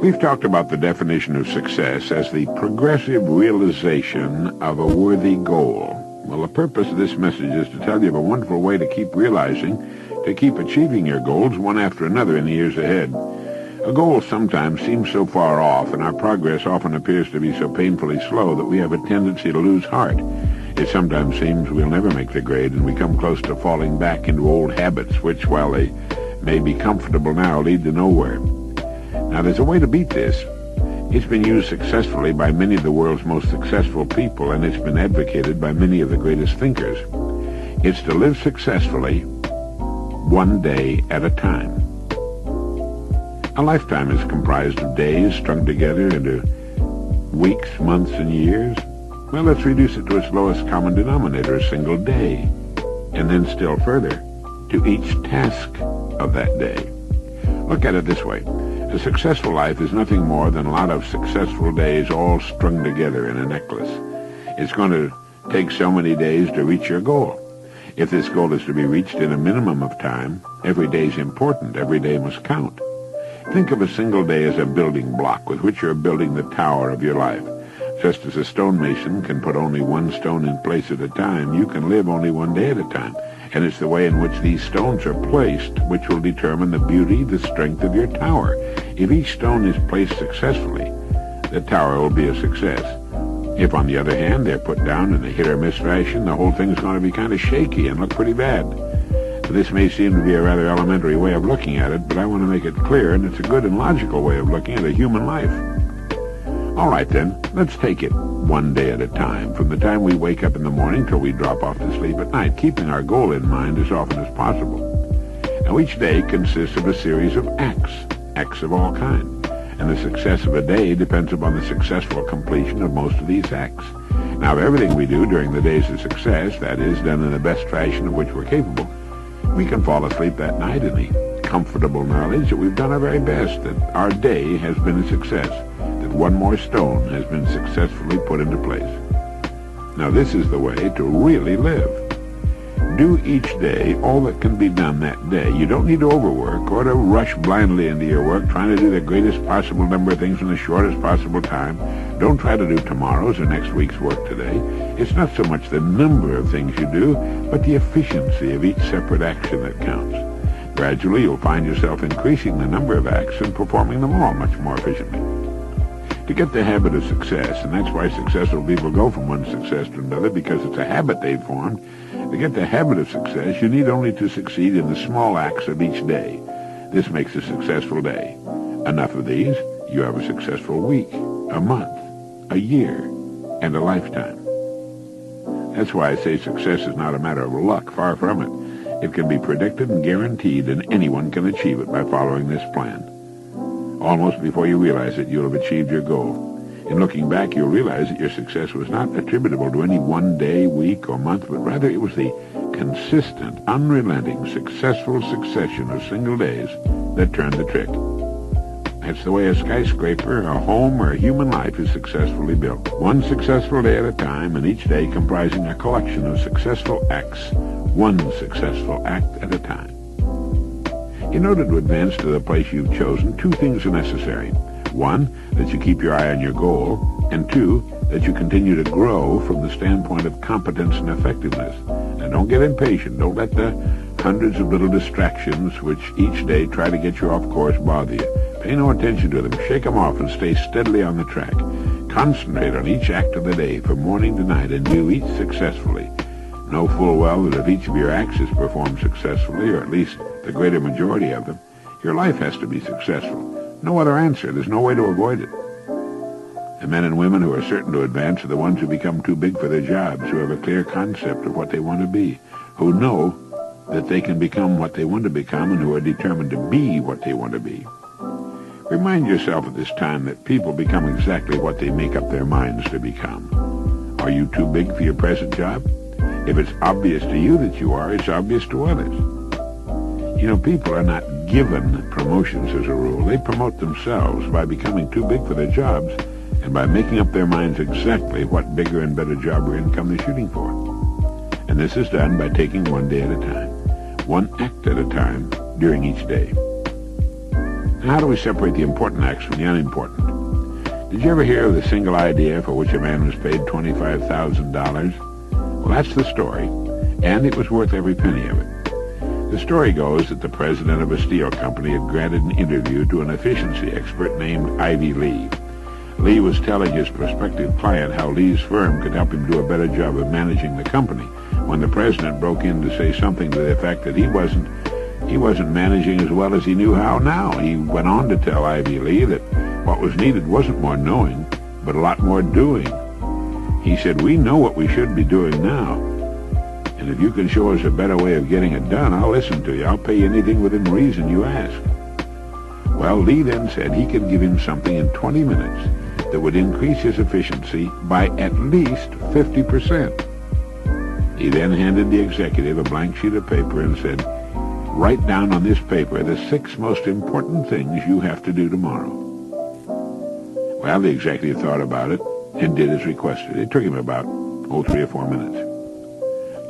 We've talked about the definition of success as the progressive realization of a worthy goal. Well, the purpose of this message is to tell you of a wonderful way to keep realizing, to keep achieving your goals one after another in the years ahead. A goal sometimes seems so far off, and our progress often appears to be so painfully slow that we have a tendency to lose heart. It sometimes seems we'll never make the grade, and we come close to falling back into old habits, which, while they may be comfortable now, lead to nowhere. Now, there's a way to beat this. It's been used successfully by many of the world's most successful people, and it's been advocated by many of the greatest thinkers. It's to live successfully one day at a time. A lifetime is comprised of days strung together into weeks, months, and years. Well, let's reduce it to its lowest common denominator, a single day, and then still further, to each task of that day. Look at it this way. A successful life is nothing more than a lot of successful days all strung together in a necklace. It's going to take so many days to reach your goal. If this goal is to be reached in a minimum of time, every day is important. Every day must count. Think of a single day as a building block with which you're building the tower of your life. Just as a stonemason can put only one stone in place at a time, you can live only one day at a time. And it's the way in which these stones are placed which will determine the beauty, the strength of your tower. If each stone is placed successfully, the tower will be a success. If, on the other hand, they're put down in a hit-or-miss fashion, the whole thing's going to be kind of shaky and look pretty bad. This may seem to be a rather elementary way of looking at it, but I want to make it clear, and it's a good and logical way of looking at a human life. All right, then, let's take it one day at a time, from the time we wake up in the morning till we drop off to sleep at night, keeping our goal in mind as often as possible. Now, each day consists of a series of acts of all kinds, and the success of a day depends upon the successful completion of most of these acts. Now, if everything we do during the days of success, that is, done in the best fashion of which we're capable, we can fall asleep that night in the comfortable knowledge that we've done our very best, that our day has been a success, that one more stone has been successfully put into place. Now, this is the way to really live. Do each day all that can be done that day. You don't need to overwork or to rush blindly into your work, trying to do the greatest possible number of things in the shortest possible time. Don't try to do tomorrow's or next week's work today. It's not so much the number of things you do, but the efficiency of each separate action that counts. Gradually, you'll find yourself increasing the number of acts and performing them all much more efficiently. To get the habit of success, and that's why successful people go from one success to another, because it's a habit they've formed. To get the habit of success, you need only to succeed in the small acts of each day. This makes a successful day. Enough of these, you have a successful week, a month, a year, and a lifetime. That's why I say success is not a matter of luck, far from it. It can be predicted and guaranteed, and anyone can achieve it by following this plan. Almost before you realize it, you'll have achieved your goal. In looking back, you'll realize that your success was not attributable to any one day, week, or month, but rather it was the consistent, unrelenting, successful succession of single days that turned the trick. That's the way a skyscraper, a home, or a human life is successfully built. One successful day at a time, and each day comprising a collection of successful acts, one successful act at a time. In order to advance to the place you've chosen, two things are necessary. One, that you keep your eye on your goal, and two, that you continue to grow from the standpoint of competence and effectiveness. Now, don't get impatient. Don't let the hundreds of little distractions which each day try to get you off course bother you. Pay no attention to them. Shake them off and stay steadily on the track. Concentrate on each act of the day from morning to night and do each successfully. Know full well that if each of your acts is performed successfully, or at least the greater majority of them, your life has to be successful. No other answer. There's no way to avoid it. The men and women who are certain to advance are the ones who become too big for their jobs, who have a clear concept of what they want to be, who know that they can become what they want to become, and who are determined to be what they want to be. Remind yourself at this time that people become exactly what they make up their minds to become. Are you too big for your present job? If it's obvious to you that you are, it's obvious to others. You know, people are not given promotions as a rule. They promote themselves by becoming too big for their jobs and by making up their minds exactly what bigger and better job or income they're shooting for. And this is done by taking one day at a time, one act at a time during each day. Now, how do we separate the important acts from the unimportant? Did you ever hear of the single idea for which a man was paid $25,000? Well, that's the story, and it was worth every penny of it. The story goes that the president of a steel company had granted an interview to an efficiency expert named Ivy Lee. Lee was telling his prospective client how Lee's firm could help him do a better job of managing the company when the president broke in to say something to the effect that he wasn't managing as well as he knew how now. He went on to tell Ivy Lee that what was needed wasn't more knowing, but a lot more doing. He said, "We know what we should be doing now, and if you can show us a better way of getting it done, I'll listen to you. I'll pay you anything within reason you ask." Well, Lee then said he could give him something in 20 minutes that would increase his efficiency by at least 50%. He then handed the executive a blank sheet of paper and said, "Write down on this paper the 6 most important things you have to do tomorrow." Well, the executive thought about it and did as requested. It took him about 3 or 4 minutes.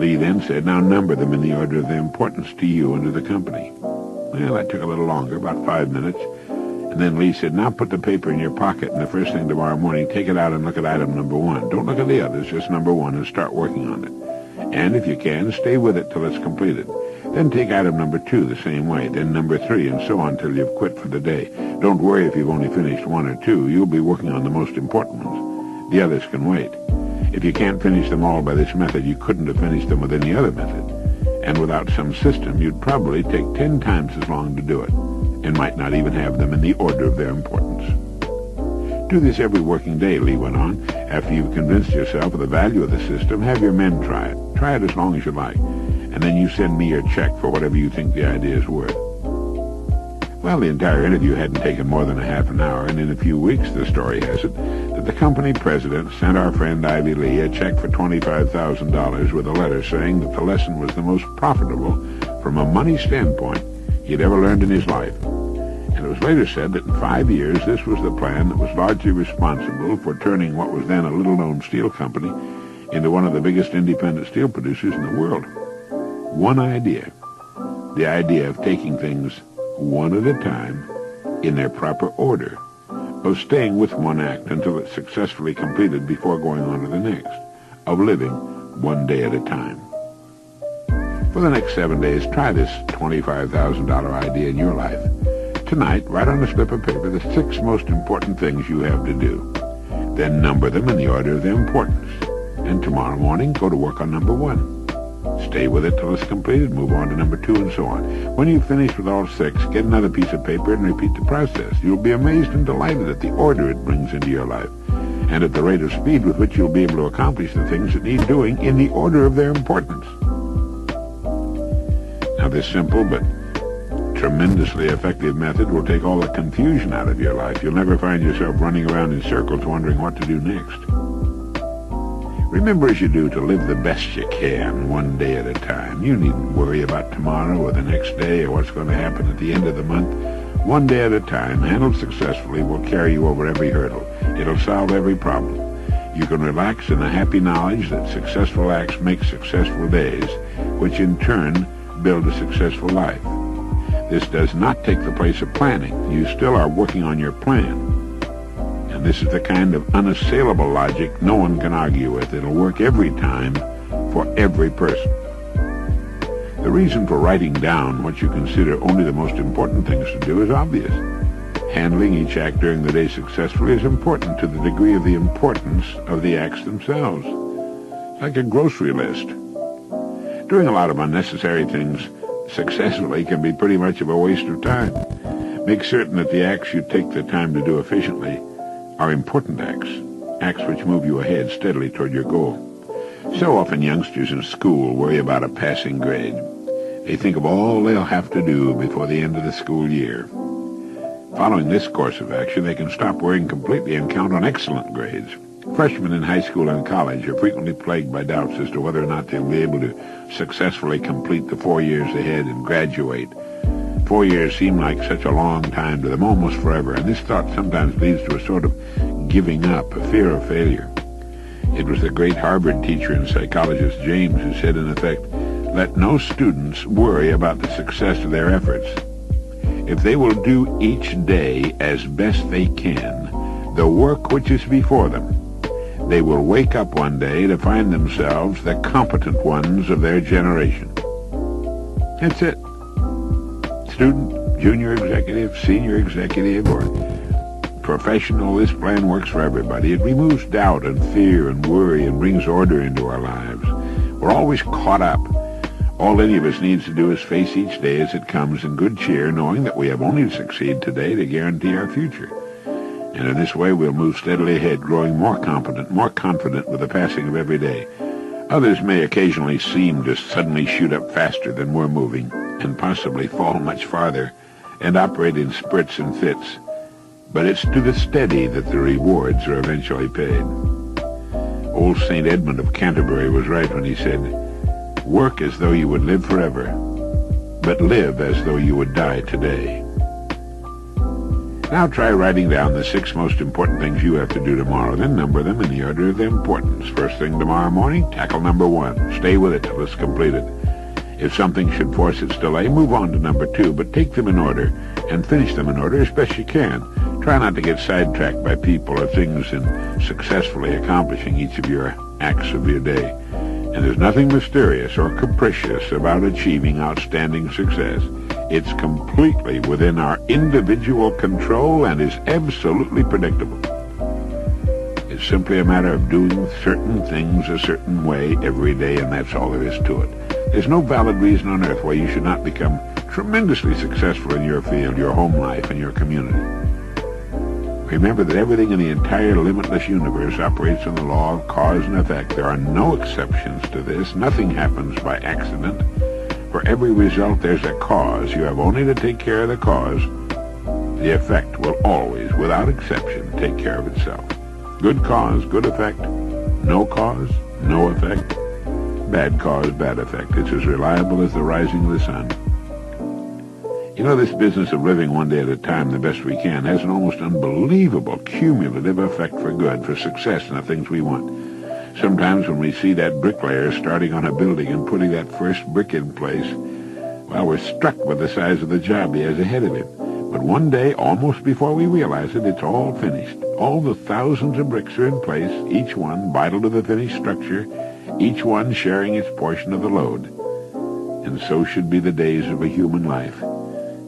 Lee then said, "Now number them in the order of their importance to you and to the company." Well, that took a little longer, about 5 minutes. And then Lee said, "Now put the paper in your pocket, and the first thing tomorrow morning, take it out and look at item number 1. Don't look at the others, just number 1, and start working on it. And if you can, stay with it till it's completed. Then take item number 2 the same way, then number 3, and so on till you've quit for the day. Don't worry if you've only finished 1 or 2. You'll be working on the most important ones. The others can wait. If you can't finish them all by this method, you couldn't have finished them with any other method. And without some system, you'd probably take 10 times as long to do it, and might not even have them in the order of their importance." Do this every working day, Lee went on. After you've convinced yourself of the value of the system, have your men try it. Try it as long as you like, and then you send me your check for whatever you think the idea is worth. Well, the entire interview hadn't taken more than a half an hour, and in a few weeks, the story has it, that the company president sent our friend Ivy Lee a check for $25,000 with a letter saying that the lesson was the most profitable from a money standpoint he'd ever learned in his life. And it was later said that in 5 years, this was the plan that was largely responsible for turning what was then a little-known steel company into one of the biggest independent steel producers in the world. One idea, the idea of taking things one at a time in their proper order, of staying with one act until it's successfully completed before going on to the next, of living one day at a time. For the next 7 days, try this $25,000 idea in your life. Tonight, write on a slip of paper the 6 most important things you have to do. Then number them in the order of their importance. And tomorrow morning, go to work on number 1. Stay with it till it's completed, move on to number 2, and so on. When you've finished with all 6, get another piece of paper and repeat the process. You'll be amazed and delighted at the order it brings into your life, and at the rate of speed with which you'll be able to accomplish the things that need doing in the order of their importance. Now, this simple but tremendously effective method will take all the confusion out of your life. You'll never find yourself running around in circles wondering what to do next. Remember as you do to live the best you can one day at a time. You needn't worry about tomorrow or the next day or what's going to happen at the end of the month. One day at a time, handled successfully, will carry you over every hurdle. It'll solve every problem. You can relax in the happy knowledge that successful acts make successful days, which in turn build a successful life. This does not take the place of planning. You still are working on your plan. And this is the kind of unassailable logic no one can argue with. It'll work every time for every person. The reason for writing down what you consider only the most important things to do is obvious. Handling each act during the day successfully is important to the degree of the importance of the acts themselves. Like a grocery list. Doing a lot of unnecessary things successfully can be pretty much of a waste of time. Make certain that the acts you take the time to do efficiently are important acts, acts which move you ahead steadily toward your goal. So often youngsters in school worry about a passing grade. They think of all they'll have to do before the end of the school year. Following this course of action, they can stop worrying completely and count on excellent grades. Freshmen in high school and college are frequently plagued by doubts as to whether or not they'll be able to successfully complete the 4 years ahead and graduate. 4 years seem like such a long time to them, almost forever, and this thought sometimes leads to a sort of giving up, a fear of failure. It was the great Harvard teacher and psychologist James who said, in effect, "Let no students worry about the success of their efforts. if they will do each day as best they can the work which is before them, they will wake up one day to find themselves the competent ones of their generation. That's it. Student, junior executive, senior executive, or professional, this plan works for everybody. It removes doubt and fear and worry and brings order into our lives. We're always caught up. All any of us needs to do is face each day as it comes in good cheer, knowing that we have only to succeed today to guarantee our future. And in this way we'll move steadily ahead, growing more competent, more confident with the passing of every day. Others may occasionally seem to suddenly shoot up faster than we're moving, and possibly fall much farther, and operate in spurts and fits. But it's to the steady that the rewards are eventually paid. Old St. Edmund of Canterbury was right when he said, "Work as though you would live forever, but live as though you would die today." Now try writing down the 6 most important things you have to do tomorrow, then number them in the order of their importance. First thing tomorrow morning, tackle number 1. Stay with it till it's completed. If something should force its delay, move on to number 2, but take them in order and finish them in order as best you can. Try not to get sidetracked by people or things in successfully accomplishing each of your acts of your day. And there's nothing mysterious or capricious about achieving outstanding success. It's completely within our individual control and is absolutely predictable. It's simply a matter of doing certain things a certain way every day, and that's all there is to it. There's no valid reason on earth why you should not become tremendously successful in your field, your home life, and your community. Remember that everything in the entire limitless universe operates on the law of cause and effect. There are no exceptions to this. Nothing happens by accident. For every result, there's a cause. You have only to take care of the cause. The effect will always, without exception, take care of itself. Good cause, good effect. No cause, no effect. Bad cause, bad effect. It's as reliable as the rising of the sun. You know, this business of living one day at a time the best we can has an almost unbelievable cumulative effect for good, for success in the things we want. Sometimes when we see that bricklayer starting on a building and putting that first brick in place, well, we're struck with the size of the job he has ahead of him. But one day, almost before we realize it, it's all finished. All the thousands of bricks are in place, each one vital to the finished structure, each one sharing its portion of the load. And so should be the days of a human life,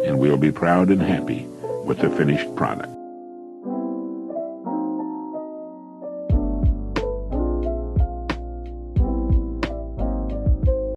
and we'll be proud and happy with the finished product.